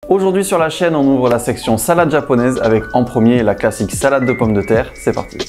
Aujourd'hui sur la chaîne, on ouvre la section salade japonaise avec en premier la classique salade de pommes de terre. C'est parti.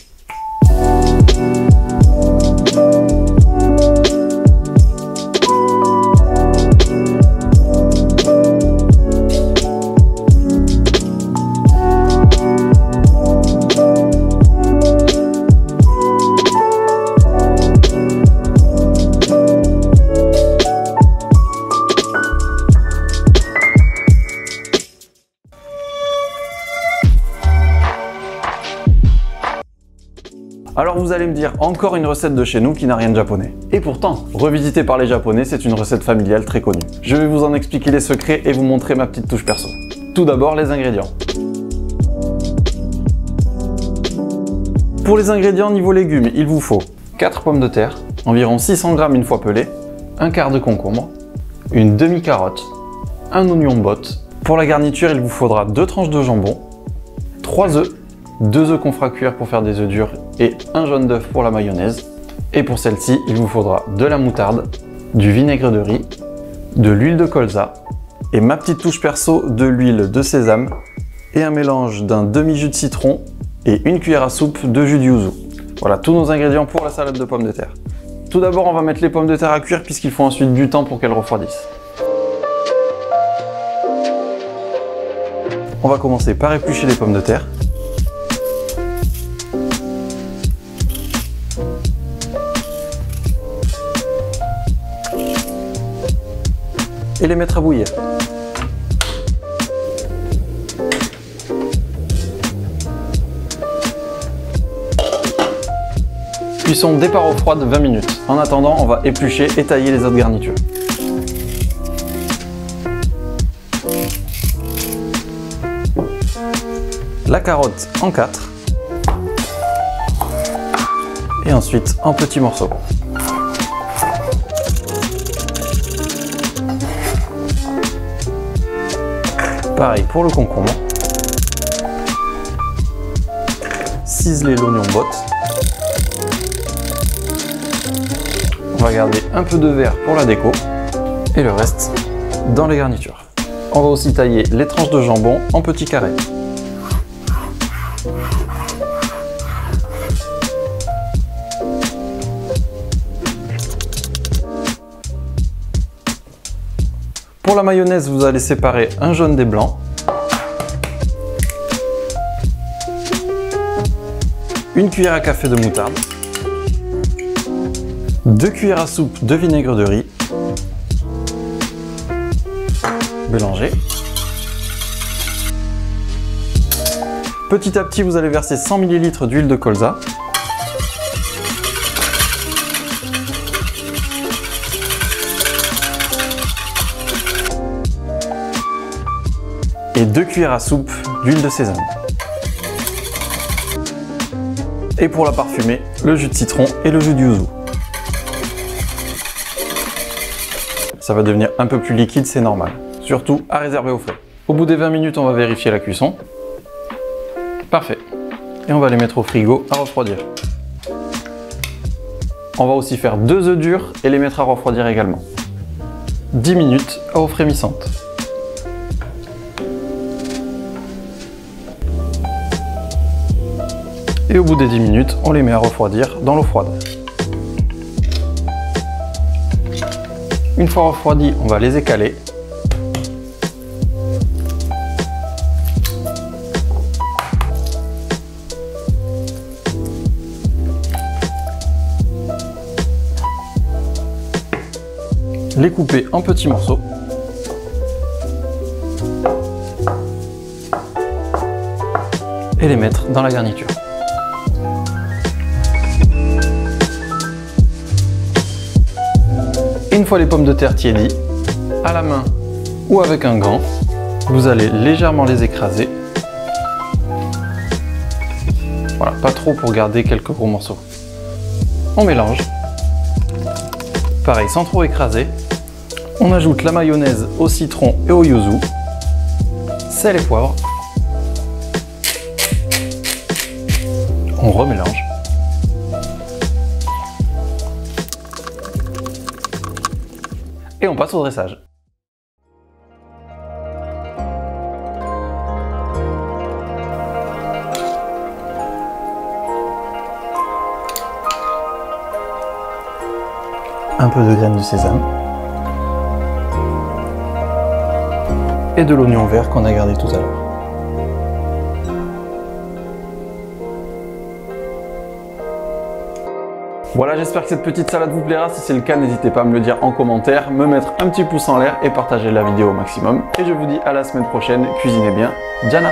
Alors vous allez me dire, encore une recette de chez nous qui n'a rien de japonais. Et pourtant, revisitée par les japonais, c'est une recette familiale très connue. Je vais vous en expliquer les secrets et vous montrer ma petite touche perso. Tout d'abord, les ingrédients. Pour les ingrédients niveau légumes, il vous faut 4 pommes de terre, environ 600 g une fois pelées, un quart de concombre, une demi-carotte, un oignon botte. Pour la garniture, il vous faudra 2 tranches de jambon, 3 œufs, 2 œufs qu'on fera cuire pour faire des œufs durs et un jaune d'œuf pour la mayonnaise. Et pour celle-ci, il vous faudra de la moutarde, du vinaigre de riz, de l'huile de colza et ma petite touche perso, de l'huile de sésame et un mélange d'un demi-jus de citron et une cuillère à soupe de jus de yuzu. Voilà tous nos ingrédients pour la salade de pommes de terre. Tout d'abord, on va mettre les pommes de terre à cuire puisqu'il faut ensuite du temps pour qu'elles refroidissent. On va commencer par éplucher les pommes de terre. Et les mettre à bouillir. Cuisson départ eau froide 20 minutes. En attendant, on va éplucher et tailler les autres garnitures. La carotte en 4. Et ensuite en petits morceaux. Pareil pour le concombre. Ciseler l'oignon botte. On va garder un peu de vert pour la déco et le reste dans les garnitures. On va aussi tailler les tranches de jambon en petits carrés. Pour la mayonnaise, vous allez séparer un jaune des blancs, une cuillère à café de moutarde, 2 cuillères à soupe de vinaigre de riz, mélanger. Petit à petit, vous allez verser 100 ml d'huile de colza. Et 2 cuillères à soupe d'huile de sésame. Et pour la parfumer, le jus de citron et le jus de yuzu. Ça va devenir un peu plus liquide, c'est normal. Surtout à réserver au frais. Au bout des 20 minutes, on va vérifier la cuisson. Parfait. Et on va les mettre au frigo à refroidir. On va aussi faire 2 œufs durs et les mettre à refroidir également. 10 minutes à eau frémissante. Et au bout des 10 minutes, on les met à refroidir dans l'eau froide. Une fois refroidis, on va les écaler. Les couper en petits morceaux. Et les mettre dans la garniture. Une fois les pommes de terre tiédies, à la main ou avec un gant, vous allez légèrement les écraser. Voilà, pas trop pour garder quelques gros morceaux. On mélange. Pareil, sans trop écraser. On ajoute la mayonnaise au citron et au yuzu, sel et poivre. On remélange. Et on passe au dressage. un peu de graines de sésame et de l'oignon vert qu'on a gardé tout à l'heure. Voilà, j'espère que cette petite salade vous plaira. Si c'est le cas, n'hésitez pas à me le dire en commentaire, me mettre un petit pouce en l'air et partager la vidéo au maximum. Et je vous dis à la semaine prochaine. Cuisinez bien, Diana!